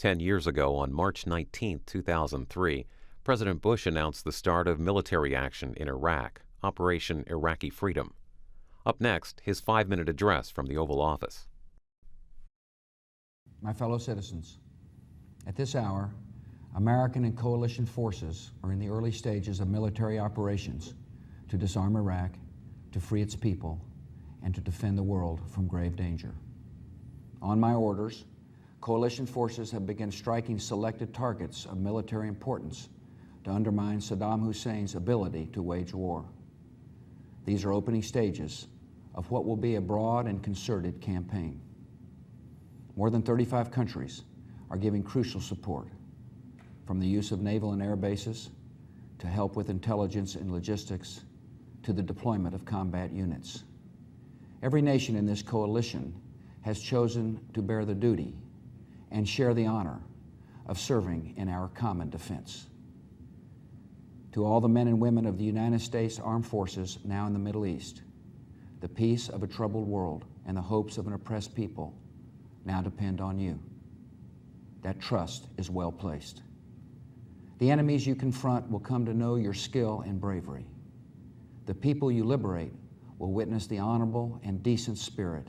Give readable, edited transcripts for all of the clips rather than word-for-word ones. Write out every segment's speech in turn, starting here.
10 years ago, on March 19, 2003, President Bush announced the start of military action in Iraq, Operation Iraqi Freedom. Up next, his 5-minute address from the Oval Office. My fellow citizens, at this hour, American and coalition forces are in the early stages of military operations to disarm Iraq, to free its people, and to defend the world from grave danger. On my orders, coalition forces have begun striking selected targets of military importance to undermine Saddam Hussein's ability to wage war. These are opening stages of what will be a broad and concerted campaign. More than 35 countries are giving crucial support, from the use of naval and air bases to help with intelligence and logistics to the deployment of combat units. Every nation in this coalition has chosen to bear the duty and share the honor of serving in our common defense. To all the men and women of the United States Armed Forces now in the Middle East, the peace of a troubled world and the hopes of an oppressed people now depend on you. That trust is well placed. The enemies you confront will come to know your skill and bravery. The people you liberate will witness the honorable and decent spirit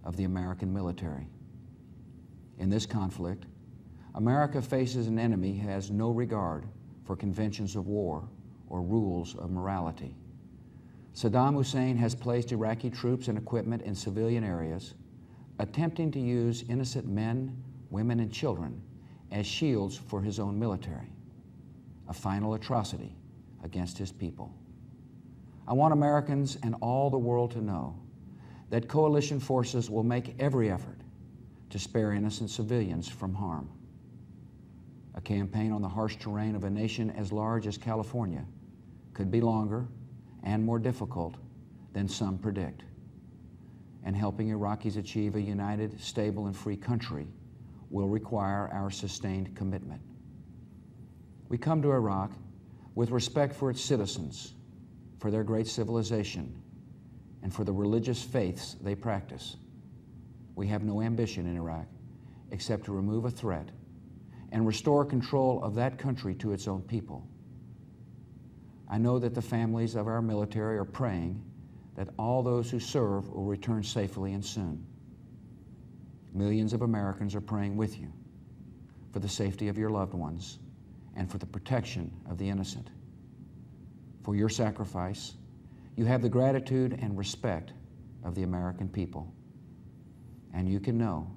of the American military. In this conflict, America faces an enemy who has no regard for conventions of war or rules of morality. Saddam Hussein has placed Iraqi troops and equipment in civilian areas, attempting to use innocent men, women, and children as shields for his own military, a final atrocity against his people. I want Americans and all the world to know that coalition forces will make every effort to spare innocent civilians from harm. A campaign on the harsh terrain of a nation as large as California could be longer and more difficult than some predict. And helping Iraqis achieve a united, stable, and free country will require our sustained commitment. We come to Iraq with respect for its citizens, for their great civilization, and for the religious faiths they practice. We have no ambition in Iraq except to remove a threat and restore control of that country to its own people. I know that the families of our military are praying that all those who serve will return safely and soon. Millions of Americans are praying with you for the safety of your loved ones and for the protection of the innocent. For your sacrifice, you have the gratitude and respect of the American people. And you can know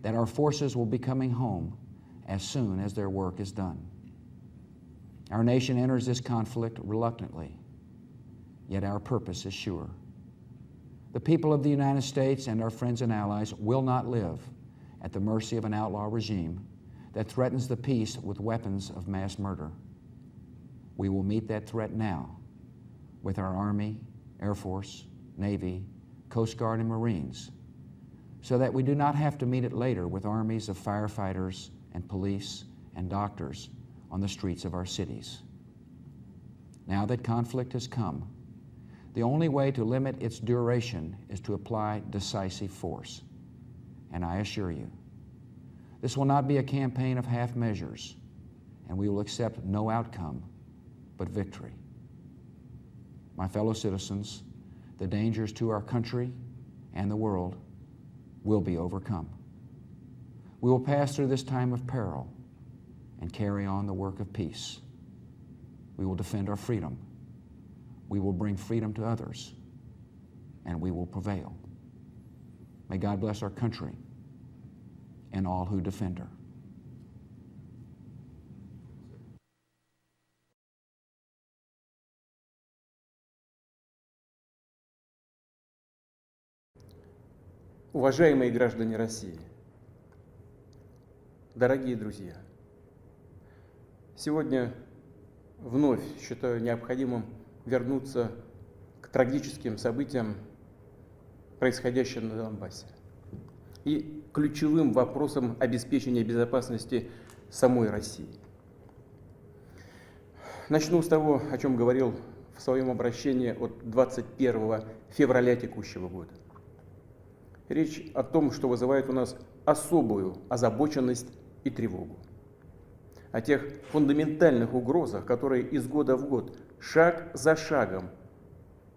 that our forces will be coming home as soon as their work is done. Our nation enters this conflict reluctantly, yet our purpose is sure. The people of the United States and our friends and allies will not live at the mercy of an outlaw regime that threatens the peace with weapons of mass murder. We will meet that threat now with our Army, Air Force, Navy, Coast Guard, and Marines, so that we do not have to meet it later with armies of firefighters and police and doctors on the streets of our cities. Now that conflict has come, the only way to limit its duration is to apply decisive force. And I assure you, this will not be a campaign of half measures, and we will accept no outcome but victory. My fellow citizens, the dangers to our country and the world will be overcome. We will pass through this time of peril and carry on the work of peace. We will defend our freedom. We will bring freedom to others, and we will prevail. May God bless our country and all who defend her. Уважаемые граждане России, дорогие друзья, сегодня вновь считаю необходимым вернуться к трагическим событиям, происходящим на Донбассе, и ключевым вопросам обеспечения безопасности самой России. Начну с того, о чем говорил в своем обращении от 21 февраля текущего года. Речь о том, что вызывает у нас особую озабоченность и тревогу. О тех фундаментальных угрозах, которые из года в год, шаг за шагом,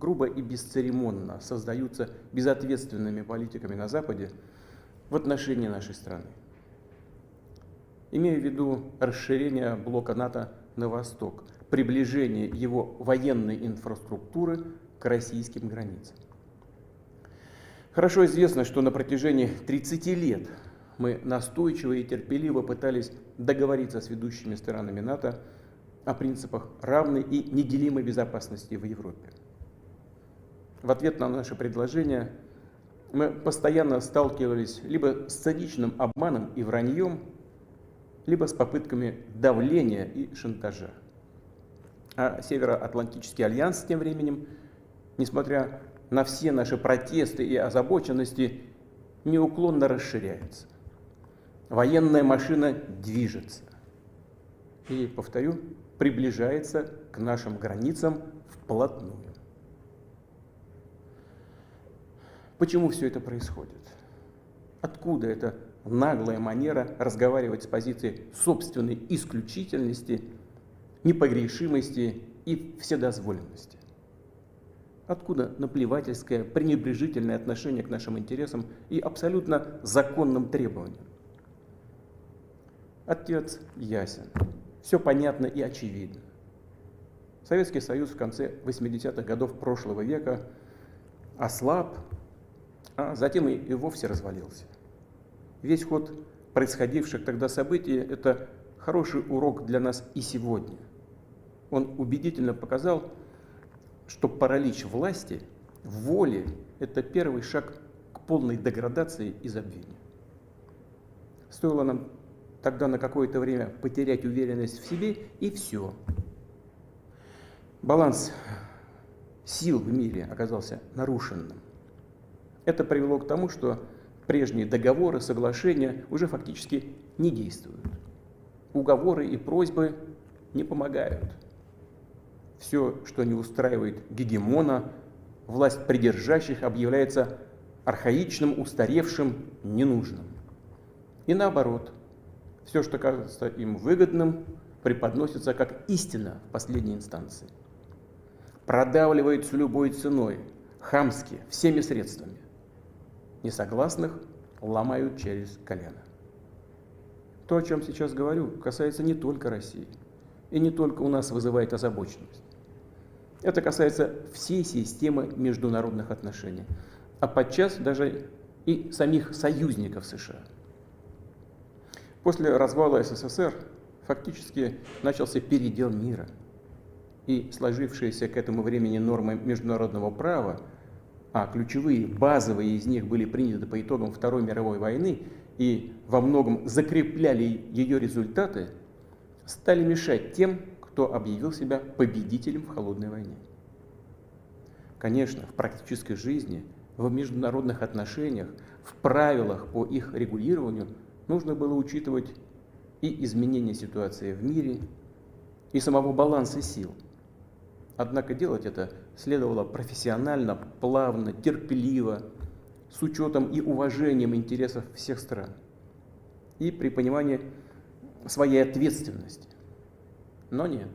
грубо и бесцеремонно создаются безответственными политиками на Западе в отношении нашей страны. Имею в виду расширение блока НАТО на восток, приближение его военной инфраструктуры к российским границам. Хорошо известно, что на протяжении 30 лет мы настойчиво и терпеливо пытались договориться с ведущими странами НАТО о принципах равной и неделимой безопасности в Европе. В ответ на наше предложение мы постоянно сталкивались либо с циничным обманом и враньем, либо с попытками давления и шантажа. А Североатлантический альянс тем временем, несмотря на все наши протесты и озабоченности, неуклонно расширяется. Военная машина движется. И, повторю, приближается к нашим границам вплотную. Почему все это происходит? Откуда эта наглая манера разговаривать с позиции собственной исключительности, непогрешимости и вседозволенности? Откуда наплевательское, пренебрежительное отношение к нашим интересам и абсолютно законным требованиям? Ответ ясен. Все понятно и очевидно. Советский Союз в конце 80-х годов прошлого века ослаб, а затем и вовсе развалился. Весь ход происходивших тогда событий – это хороший урок для нас и сегодня. Он убедительно показал, что паралич власти, воли – это первый шаг к полной деградации и забвению. Стоило нам тогда на какое-то время потерять уверенность в себе, и все. Баланс сил в мире оказался нарушенным. Это привело к тому, что прежние договоры, соглашения уже фактически не действуют. Уговоры и просьбы не помогают. Все, что не устраивает гегемона, власть придержащих, объявляется архаичным, устаревшим, ненужным. И наоборот, все, что кажется им выгодным, преподносится как истина в последней инстанции. Продавливается любой ценой, хамски, всеми средствами. Несогласных ломают через колено. То, о чем сейчас говорю, касается не только России. И не только у нас вызывает озабоченность. Это касается всей системы международных отношений, а подчас даже и самих союзников США. После развала СССР фактически начался передел мира, и сложившиеся к этому времени нормы международного права, а ключевые, базовые из них были приняты по итогам Второй мировой войны и во многом закрепляли ее результаты, стали мешать тем, кто объявил себя победителем в холодной войне. Конечно, в практической жизни, в международных отношениях, в правилах по их регулированию нужно было учитывать и изменение ситуации в мире, и самого баланса сил. Однако делать это следовало профессионально, плавно, терпеливо, с учетом и уважением интересов всех стран, и при понимании своей ответственности. Но нет.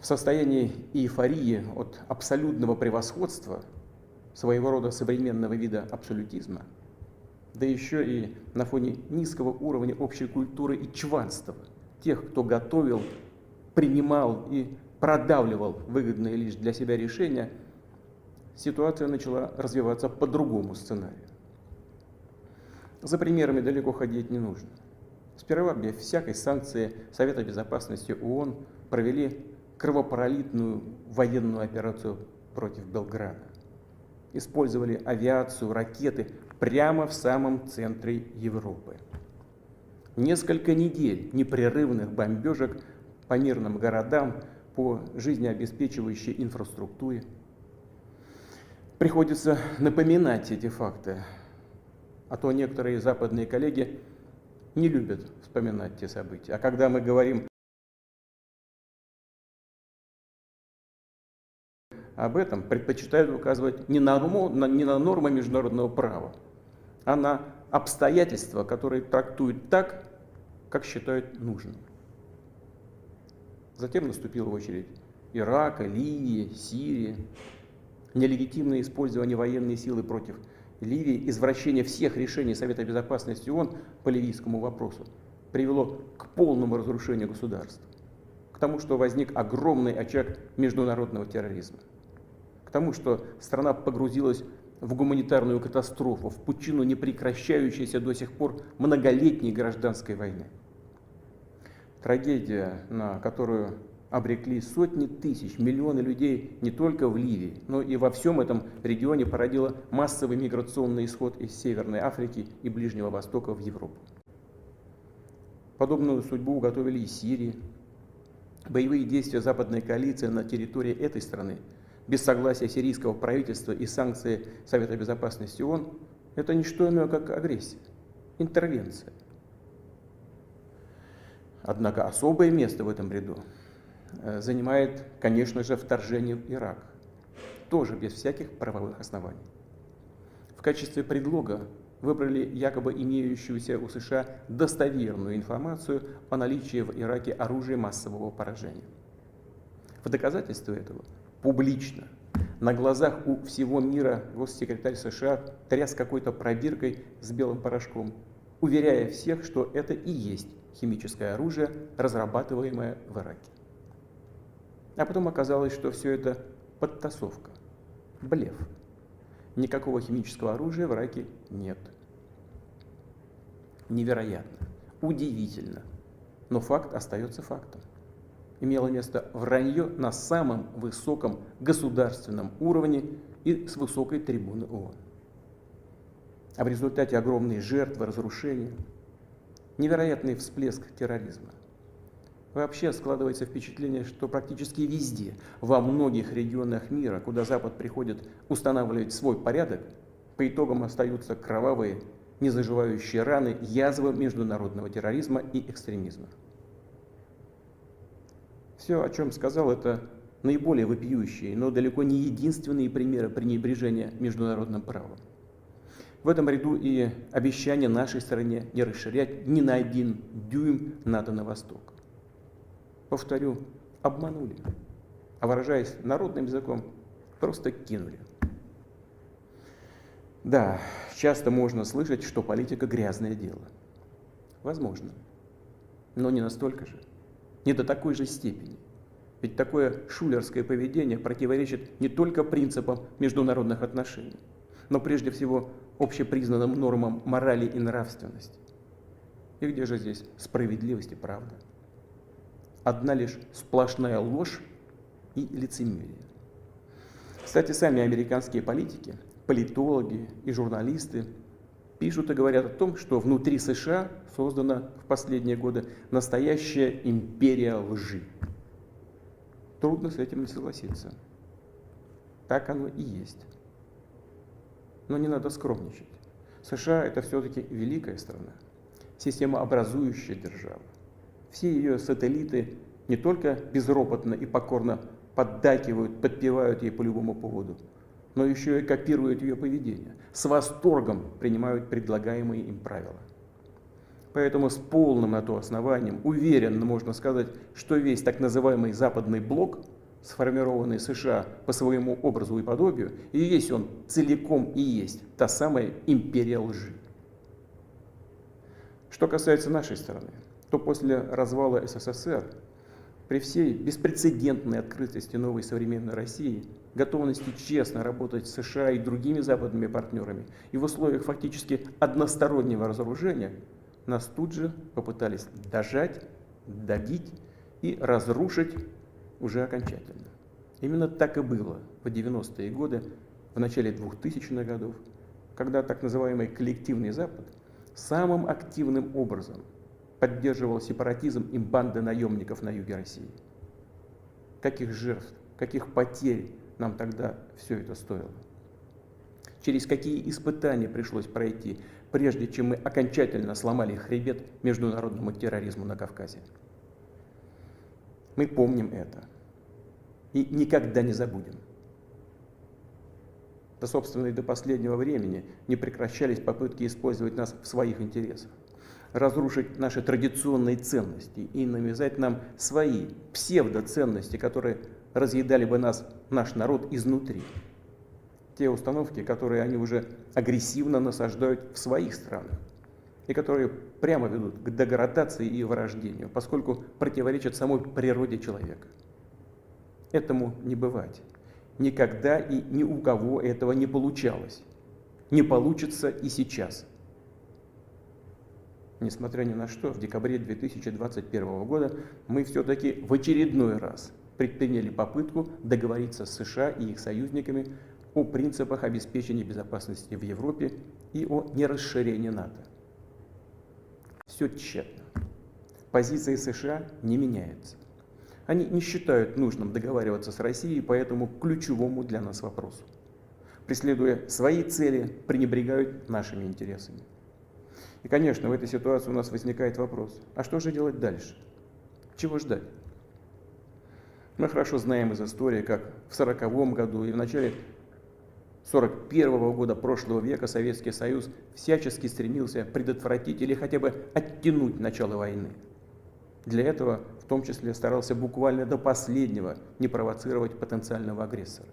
В состоянии эйфории от абсолютного превосходства, своего рода современного вида абсолютизма, да еще и на фоне низкого уровня общей культуры и чванства тех, кто готовил, принимал и продавливал выгодные лишь для себя решения, ситуация начала развиваться по другому сценарию. За примерами далеко ходить не нужно. Сперва без всякой санкции Совета Безопасности ООН провели кровопролитную военную операцию против Белграда. Использовали авиацию, ракеты прямо в самом центре Европы. Несколько недель непрерывных бомбежек по мирным городам, по жизнеобеспечивающей инфраструктуре. Приходится напоминать эти факты, а то некоторые западные коллеги не любят вспоминать те события. А когда мы говорим об этом, предпочитают указывать не на нормы международного права, а на обстоятельства, которые трактуют так, как считают нужным. Затем наступила очередь Ирака, Ливии, Сирии. Нелегитимное использование военной силы против Ливии, извращение всех решений Совета Безопасности ООН по ливийскому вопросу привело к полному разрушению государства, к тому, что возник огромный очаг международного терроризма, к тому, что страна погрузилась в гуманитарную катастрофу, в пучину непрекращающейся до сих пор многолетней гражданской войны. Трагедия, на которую обрекли сотни тысяч, миллионы людей не только в Ливии, но и во всем этом регионе, породила массовый миграционный исход из Северной Африки и Ближнего Востока в Европу. Подобную судьбу уготовили и Сирии. Боевые действия западной коалиции на территории этой страны без согласия сирийского правительства и санкции Совета Безопасности ООН – это не что иное, как агрессия, интервенция. Однако особое место в этом ряду занимает, конечно же, вторжение в Ирак, тоже без всяких правовых оснований. В качестве предлога выбрали якобы имеющуюся у США достоверную информацию о наличии в Ираке оружия массового поражения. В доказательство этого публично, на глазах у всего мира, госсекретарь США тряс какой-то пробиркой с белым порошком, уверяя всех, что это и есть химическое оружие, разрабатываемое в Ираке. А потом оказалось, что все это подтасовка, блеф. Никакого химического оружия в Ираке нет. Невероятно, удивительно, но факт остается фактом. Имело место вранье на самом высоком государственном уровне и с высокой трибуны ООН. А в результате огромные жертвы, разрушения, невероятный всплеск терроризма. Вообще складывается впечатление, что практически везде, во многих регионах мира, куда Запад приходит устанавливать свой порядок, по итогам остаются кровавые, незаживающие раны, язвы международного терроризма и экстремизма. Все, о чем сказал, это наиболее вопиющие, но далеко не единственные примеры пренебрежения международным правом. В этом ряду и обещание нашей стране не расширять ни на 1 дюйм НАТО на восток. Повторю, обманули, а выражаясь народным языком, просто кинули. Да, часто можно слышать, что политика – грязное дело. Возможно, но не настолько же, не до такой же степени. Ведь такое шулерское поведение противоречит не только принципам международных отношений, но прежде всего общепризнанным нормам морали и нравственности. И где же здесь справедливость и правда? Одна лишь сплошная ложь и лицемерие. Кстати, сами американские политики, политологи и журналисты пишут и говорят о том, что внутри США создана в последние годы настоящая империя лжи. Трудно с этим не согласиться. Так оно и есть. Но не надо скромничать. США – это все-таки великая страна, системообразующая держава. Все ее сателлиты не только безропотно и покорно поддакивают, подпевают ей по любому поводу, но еще и копируют ее поведение, с восторгом принимают предлагаемые им правила. Поэтому с полным на то основанием уверенно можно сказать, что весь так называемый Западный блок, сформированный США по своему образу и подобию, и весь он целиком и есть та самая империя лжи. Что касается нашей страны, то после развала СССР, при всей беспрецедентной открытости новой современной России, готовности честно работать с США и другими западными партнерами, и в условиях фактически одностороннего разоружения, нас тут же попытались дожать, добить и разрушить уже окончательно. Именно так и было в 90-е годы, в начале 2000-х годов, когда так называемый коллективный Запад самым активным образом поддерживал сепаратизм и банды наемников на юге России. Каких жертв, каких потерь нам тогда все это стоило? Через какие испытания пришлось пройти, прежде чем мы окончательно сломали хребет международному терроризму на Кавказе? Мы помним это и никогда не забудем. Да, собственно, и до последнего времени не прекращались попытки использовать нас в своих интересах. разрушить наши традиционные ценности и навязать нам свои псевдоценности, которые разъедали бы наш народ изнутри. Те установки, которые они уже агрессивно насаждают в своих странах и которые прямо ведут к деградации и вырождению, поскольку противоречат самой природе человека. Этому не бывать. Никогда и ни у кого этого не получалось. Не получится и сейчас. Несмотря ни на что, в декабре 2021 года мы все-таки в очередной раз предприняли попытку договориться с США и их союзниками о принципах обеспечения безопасности в Европе и о нерасширении НАТО. Все тщетно. Позиция США не меняется. Они не считают нужным договариваться с Россией по этому ключевому для нас вопросу. Преследуя свои цели, пренебрегают нашими интересами. И, конечно, в этой ситуации у нас возникает вопрос, а что же делать дальше? Чего ждать? Мы хорошо знаем из истории, как в 1940 году и в начале 1941 года прошлого века Советский Союз всячески стремился предотвратить или хотя бы оттянуть начало войны. Для этого в том числе старался буквально до последнего не провоцировать потенциального агрессора.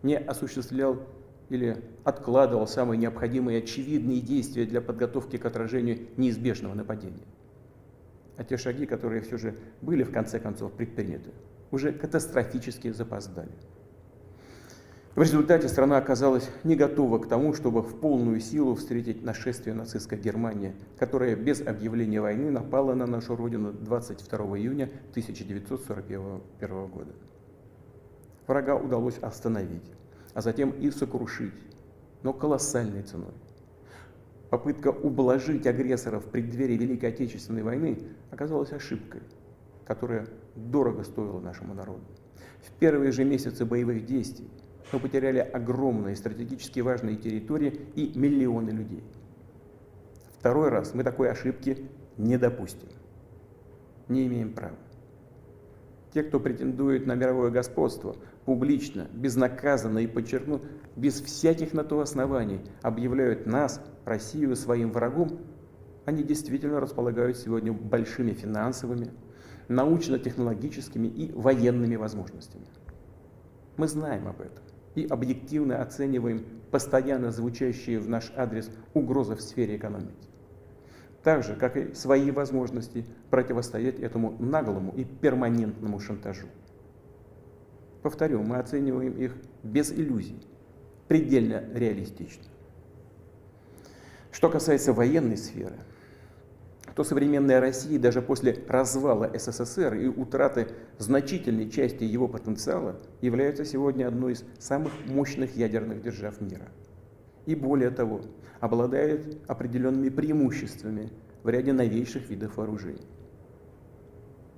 Не осуществлял или откладывал самые необходимые и очевидные действия для подготовки к отражению неизбежного нападения. А те шаги, которые все же были в конце концов предприняты, уже катастрофически запоздали. В результате страна оказалась не готова к тому, чтобы в полную силу встретить нашествие нацистской Германии, которая без объявления войны напала на нашу родину 22 июня 1941 года. Врага удалось остановить, а затем и сокрушить, но колоссальной ценой. Попытка ублажить агрессоров в преддверии Великой Отечественной войны оказалась ошибкой, которая дорого стоила нашему народу. В первые же месяцы боевых действий мы потеряли огромные стратегически важные территории и миллионы людей. Второй раз мы такой ошибки не допустим. Не имеем права. Те, кто претендует на мировое господство, публично, безнаказанно и, подчеркну, без всяких на то оснований объявляют нас, Россию, своим врагом, они действительно располагают сегодня большими финансовыми, научно-технологическими и военными возможностями. Мы знаем об этом и объективно оцениваем постоянно звучащие в наш адрес угрозы в сфере экономики. Так же, как и свои возможности противостоять этому наглому и перманентному шантажу. Повторю, мы оцениваем их без иллюзий, предельно реалистично. Что касается военной сферы, то современная Россия даже после развала СССР и утраты значительной части его потенциала является сегодня одной из самых мощных ядерных держав мира. И более того, обладает определенными преимуществами в ряде новейших видов вооружений.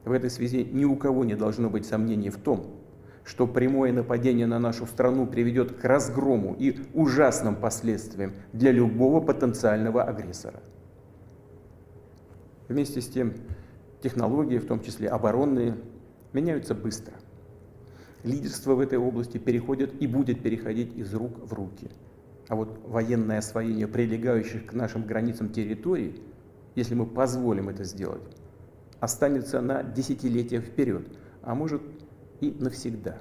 В этой связи ни у кого не должно быть сомнений в том, что прямое нападение на нашу страну приведет к разгрому и ужасным последствиям для любого потенциального агрессора. Вместе с тем, технологии, в том числе оборонные, меняются быстро. Лидерство в этой области переходит и будет переходить из рук в руки. А вот военное освоение прилегающих к нашим границам территорий, если мы позволим это сделать, останется на десятилетия вперед, а может и навсегда.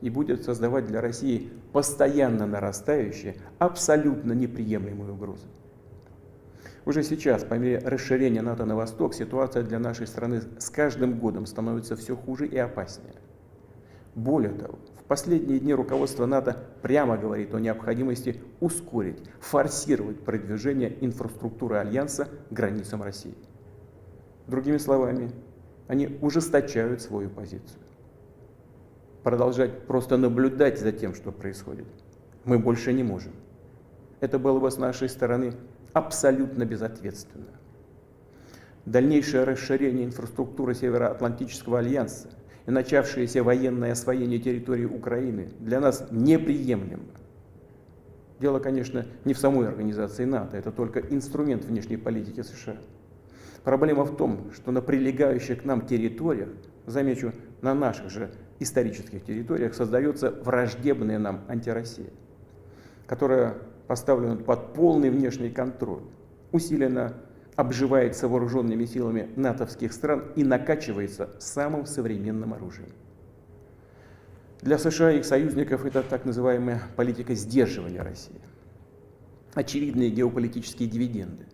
И будет создавать для России постоянно нарастающие, абсолютно неприемлемые угрозы. Уже сейчас, по мере расширения НАТО на восток, ситуация для нашей страны с каждым годом становится все хуже и опаснее. Более того, в последние дни руководство НАТО прямо говорит о необходимости ускорить, форсировать продвижение инфраструктуры Альянса к границам России. Другими словами, они ужесточают свою позицию. Продолжать просто наблюдать за тем, что происходит, мы больше не можем. Это было бы с нашей стороны абсолютно безответственно. Дальнейшее расширение инфраструктуры Североатлантического альянса и начавшееся военное освоение территории Украины для нас неприемлемо. Дело, конечно, не в самой организации НАТО, это только инструмент внешней политики США. Проблема в том, что на прилегающих к нам территориях, замечу, на наших же исторических территориях, создается враждебная нам антироссия, которая поставлена под полный внешний контроль, усилена обживается вооруженными силами натовских стран и накачивается самым современным оружием. Для США и их союзников это так называемая политика сдерживания России. Очевидные геополитические дивиденды.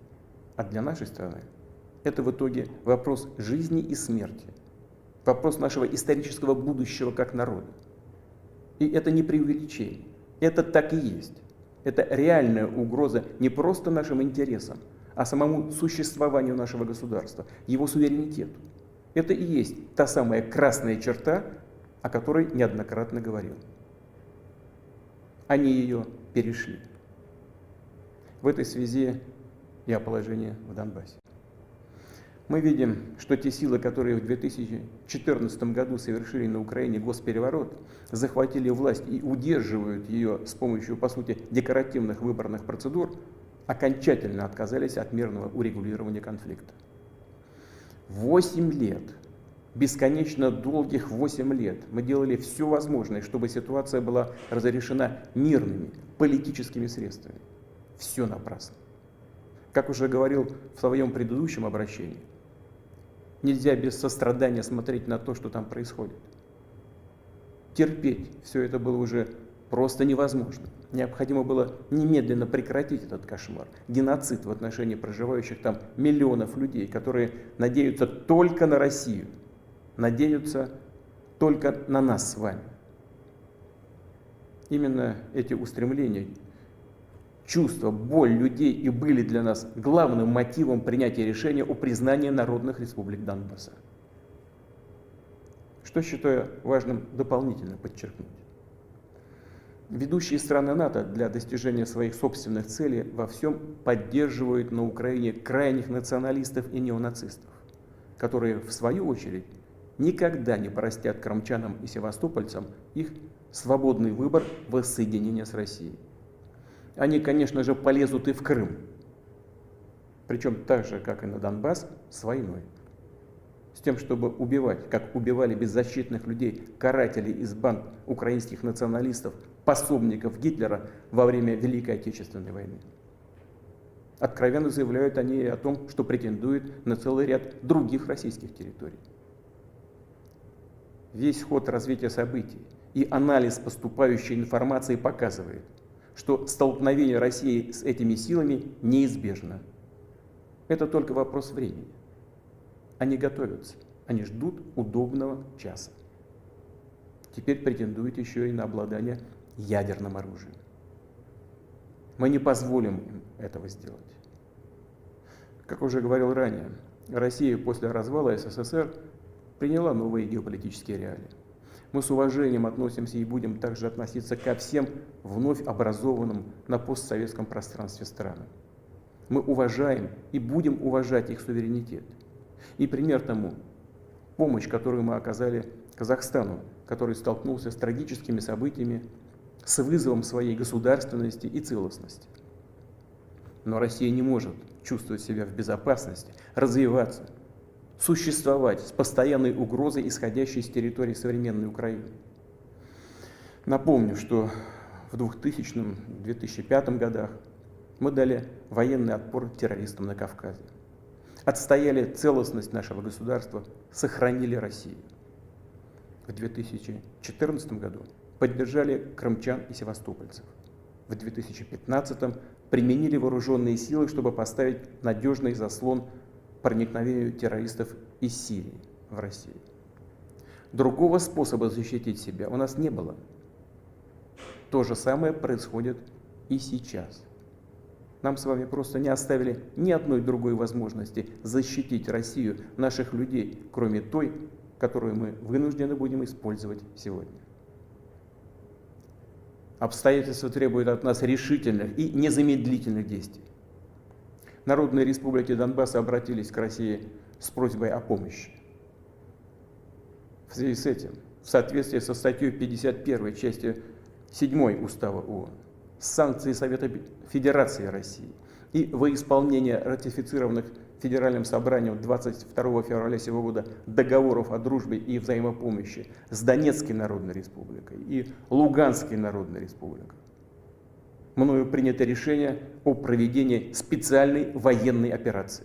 А для нашей страны это в итоге вопрос жизни и смерти. Вопрос нашего исторического будущего как народа. И это не преувеличение. Это так и есть. Это реальная угроза не просто нашим интересам, а самому существованию нашего государства, его суверенитету. Это и есть та самая красная черта, о которой неоднократно говорил. Они ее перешли. В этой связи и о положении в Донбассе. Мы видим, что те силы, которые в 2014 году совершили на Украине госпереворот, захватили власть и удерживают ее с помощью, по сути, декоративных выборных процедур, окончательно отказались от мирного урегулирования конфликта. 8 лет, бесконечно долгих 8 лет, мы делали все возможное, чтобы ситуация была разрешена мирными, политическими средствами. Все напрасно. Как уже говорил в своем предыдущем обращении, нельзя без сострадания смотреть на то, что там происходит. Терпеть все это было уже просто невозможно. Необходимо было немедленно прекратить этот кошмар, геноцид в отношении проживающих там миллионов людей, которые надеются только на Россию, надеются только на нас с вами. Именно эти устремления, чувства, боль людей и были для нас главным мотивом принятия решения о признании народных республик Донбасса. Что считаю важным дополнительно подчеркнуть. Ведущие страны НАТО для достижения своих собственных целей во всем поддерживают на Украине крайних националистов и неонацистов, которые, в свою очередь, никогда не простят крымчанам и севастопольцам их свободный выбор воссоединения с Россией. Они, конечно же, полезут и в Крым, причем так же, как и на Донбасс, с войной. С тем, чтобы убивать, как убивали беззащитных людей, каратели из банд украинских националистов, пособников Гитлера во время Великой Отечественной войны. Откровенно заявляют они о том, что претендуют на целый ряд других российских территорий. Весь ход развития событий и анализ поступающей информации показывает, что столкновение России с этими силами неизбежно. Это только вопрос времени. Они готовятся, они ждут удобного часа. Теперь претендуют еще и на обладание ядерным оружием. Мы не позволим им этого сделать. Как уже говорил ранее, Россия после развала СССР приняла новые геополитические реалии. Мы с уважением относимся и будем также относиться ко всем вновь образованным на постсоветском пространстве странам. Мы уважаем и будем уважать их суверенитет. И пример тому – помощь, которую мы оказали Казахстану, который столкнулся с трагическими событиями, с вызовом своей государственности и целостности. Но Россия не может чувствовать себя в безопасности, развиваться, существовать с постоянной угрозой, исходящей с территории современной Украины. Напомню, что в 2000-2005 годах мы дали военный отпор террористам на Кавказе, отстояли целостность нашего государства, сохранили Россию. В 2014 году поддержали крымчан и севастопольцев. В 2015 применили вооруженные силы, чтобы поставить надежный заслон проникновению террористов из Сирии в Россию. Другого способа защитить себя у нас не было. То же самое происходит и сейчас. Нам с вами просто не оставили ни одной другой возможности защитить Россию, наших людей, кроме той, которую мы вынуждены будем использовать сегодня. Обстоятельства требуют от нас решительных и незамедлительных действий. Народные республики Донбасса обратились к России с просьбой о помощи. В связи с этим, в соответствии со статьей 51 части 7 Устава ООН, санкции Совета Федерации России и во исполнение ратифицированных Федеральным собранием 22 февраля сего года договоров о дружбе и взаимопомощи с Донецкой Народной Республикой и Луганской Народной Республикой, мною принято решение о проведении специальной военной операции.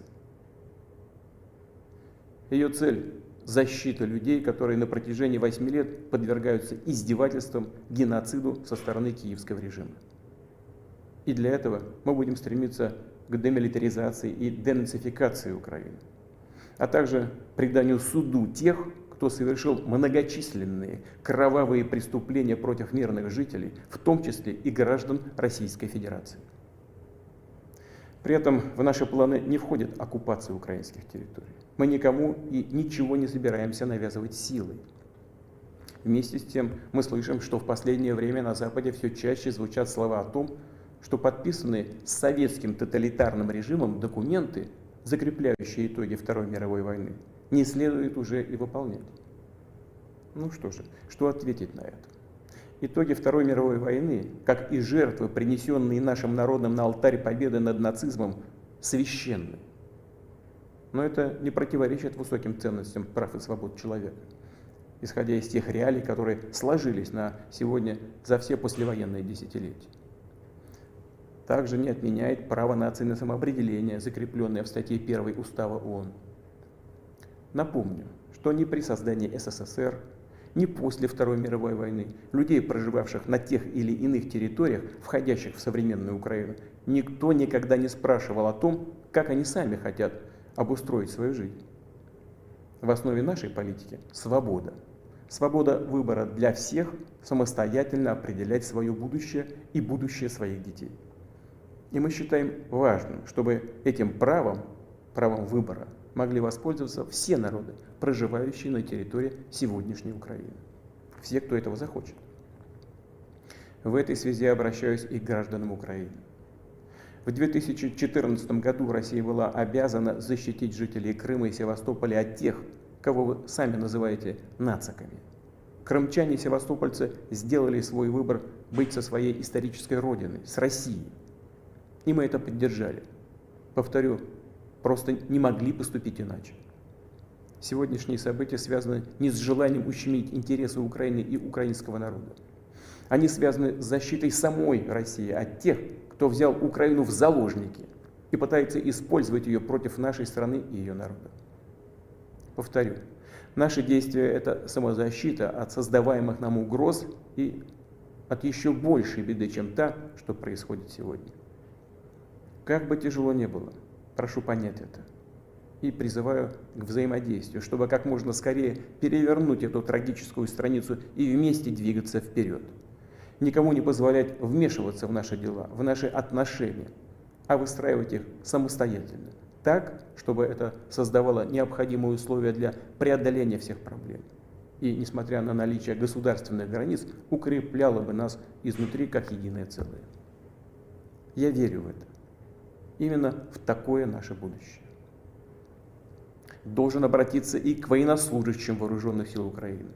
Ее цель – защита людей, которые на протяжении 8 лет подвергаются издевательствам, геноциду со стороны киевского режима. И для этого мы будем стремиться к демилитаризации и денацификации Украины, а также преданию суду тех, кто совершил многочисленные кровавые преступления против мирных жителей, в том числе и граждан Российской Федерации. При этом в наши планы не входит оккупация украинских территорий. Мы никому и ничего не собираемся навязывать силой. Вместе с тем мы слышим, что в последнее время на Западе все чаще звучат слова о том, что подписанные с советским тоталитарным режимом документы, закрепляющие итоги Второй мировой войны, не следует уже и выполнять. Ну что же, что ответить на это? Итоги Второй мировой войны, как и жертвы, принесенные нашим народом на алтарь победы над нацизмом, священны. Но это не противоречит высоким ценностям прав и свобод человека, исходя из тех реалий, которые сложились на сегодня за все послевоенные десятилетия. Также не отменяет право нации на самоопределение, закрепленное в статье 1 Устава ООН. Напомню, что ни при создании СССР, ни после Второй мировой войны людей, проживавших на тех или иных территориях, входящих в современную Украину, никто никогда не спрашивал о том, как они сами хотят обустроить свою жизнь. В основе нашей политики – свобода. Свобода выбора для всех самостоятельно определять свое будущее и будущее своих детей. И мы считаем важным, чтобы этим правом выбора, могли воспользоваться все народы, проживающие на территории сегодняшней Украины. Все, кто этого захочет. В этой связи обращаюсь и к гражданам Украины. В 2014 году Россия была обязана защитить жителей Крыма и Севастополя от тех, кого вы сами называете нациками. Крымчане и севастопольцы сделали свой выбор быть со своей исторической родиной, с Россией. И мы это поддержали. Повторю, просто не могли поступить иначе. Сегодняшние события связаны не с желанием ущемить интересы Украины и украинского народа. Они связаны с защитой самой России от тех, кто взял Украину в заложники и пытается использовать ее против нашей страны и ее народа. Повторю, наши действия – это самозащита от создаваемых нам угроз и от еще большей беды, чем та, что происходит сегодня. Как бы тяжело ни было, прошу понять это и призываю к взаимодействию, чтобы как можно скорее перевернуть эту трагическую страницу и вместе двигаться вперед. Никому не позволять вмешиваться в наши дела, в наши отношения, а выстраивать их самостоятельно, так, чтобы это создавало необходимые условия для преодоления всех проблем. И, несмотря на наличие государственных границ, укрепляло бы нас изнутри как единое целое. Я верю в это. Именно в такое наше будущее. Должен обратиться и к военнослужащим вооруженных сил Украины.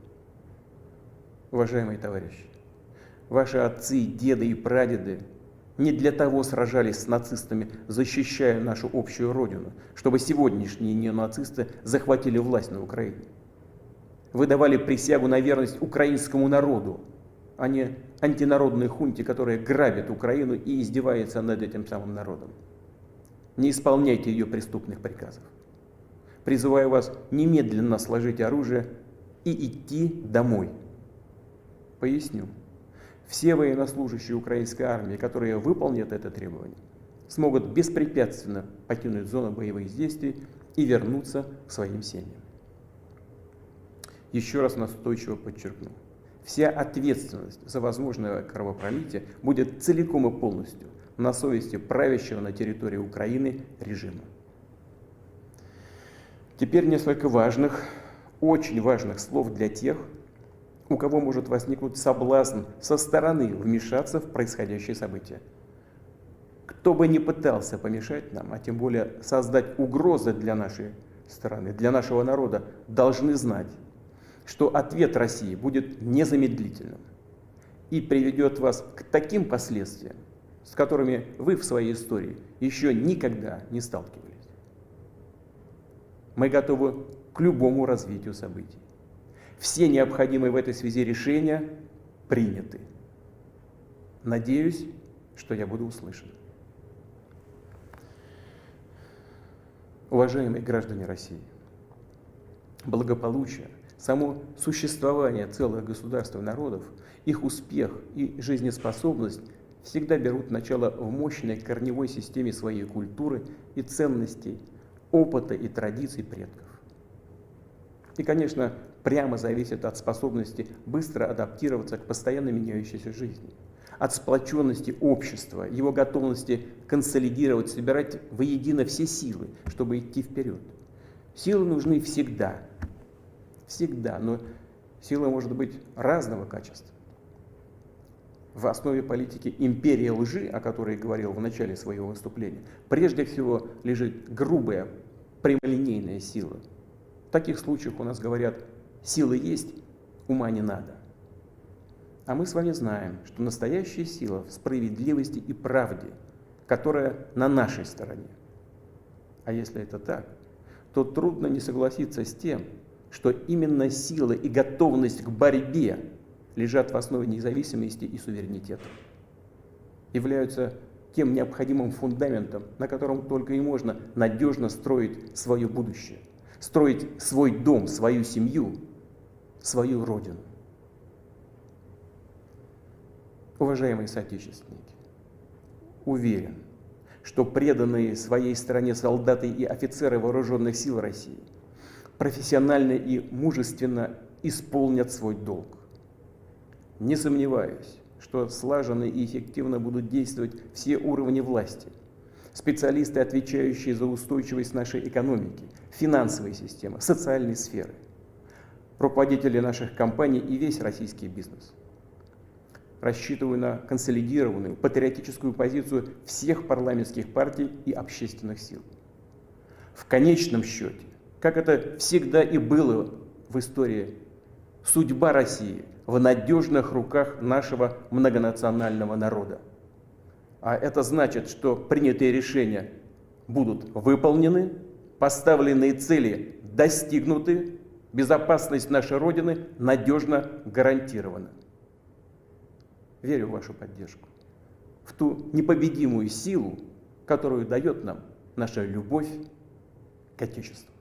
Уважаемые товарищи, ваши отцы, деды и прадеды не для того сражались с нацистами, защищая нашу общую родину, чтобы сегодняшние неонацисты захватили власть на Украине. Вы давали присягу на верность украинскому народу, а не антинародной хунте, которая грабит Украину и издевается над этим самым народом. Не исполняйте ее преступных приказов. Призываю вас немедленно сложить оружие и идти домой. Поясню. Все военнослужащие украинской армии, которые выполнят это требование, смогут беспрепятственно покинуть зону боевых действий и вернуться к своим семьям. Еще раз настойчиво подчеркну. Вся ответственность за возможное кровопролитие будет целиком и полностью на совести правящего на территории Украины режима. Теперь несколько важных, очень важных слов для тех, у кого может возникнуть соблазн со стороны вмешаться в происходящие события. Кто бы ни пытался помешать нам, а тем более создать угрозы для нашей страны, для нашего народа, должны знать, что ответ России будет незамедлительным и приведет вас к таким последствиям, с которыми вы в своей истории еще никогда не сталкивались. Мы готовы к любому развитию событий. Все необходимые в этой связи решения приняты. Надеюсь, что я буду услышан. Уважаемые граждане России, благополучие, само существование целых государств и народов, их успех и жизнеспособность всегда берут начало в мощной корневой системе своей культуры и ценностей, опыта и традиций предков. И, конечно, прямо зависит от способности быстро адаптироваться к постоянно меняющейся жизни, от сплоченности общества, его готовности консолидировать, собирать воедино все силы, чтобы идти вперед. Силы нужны всегда, но сила может быть разного качества. В основе политики империи лжи, о которой я говорил в начале своего выступления, прежде всего лежит грубая, прямолинейная сила. В таких случаях у нас говорят: силы есть, ума не надо. А мы с вами знаем, что настоящая сила в справедливости и правде, которая на нашей стороне. А если это так, то трудно не согласиться с тем, что именно сила и готовность к борьбе лежат в основе независимости и суверенитета, являются тем необходимым фундаментом, на котором только и можно надежно строить свое будущее, строить свой дом, свою семью, свою родину. Уважаемые соотечественники, уверен, что преданные своей стране солдаты и офицеры вооруженных сил России профессионально и мужественно исполнят свой долг. Не сомневаюсь, что слаженно и эффективно будут действовать все уровни власти, специалисты, отвечающие за устойчивость нашей экономики, финансовой системы, социальной сферы, руководители наших компаний и весь российский бизнес. Рассчитываю на консолидированную патриотическую позицию всех парламентских партий и общественных сил. В конечном счете, как это всегда и было в истории, судьба России в надежных руках нашего многонационального народа. А это значит, что принятые решения будут выполнены, поставленные цели достигнуты, безопасность нашей Родины надежно гарантирована. Верю в вашу поддержку, в ту непобедимую силу, которую дает нам наша любовь к Отечеству.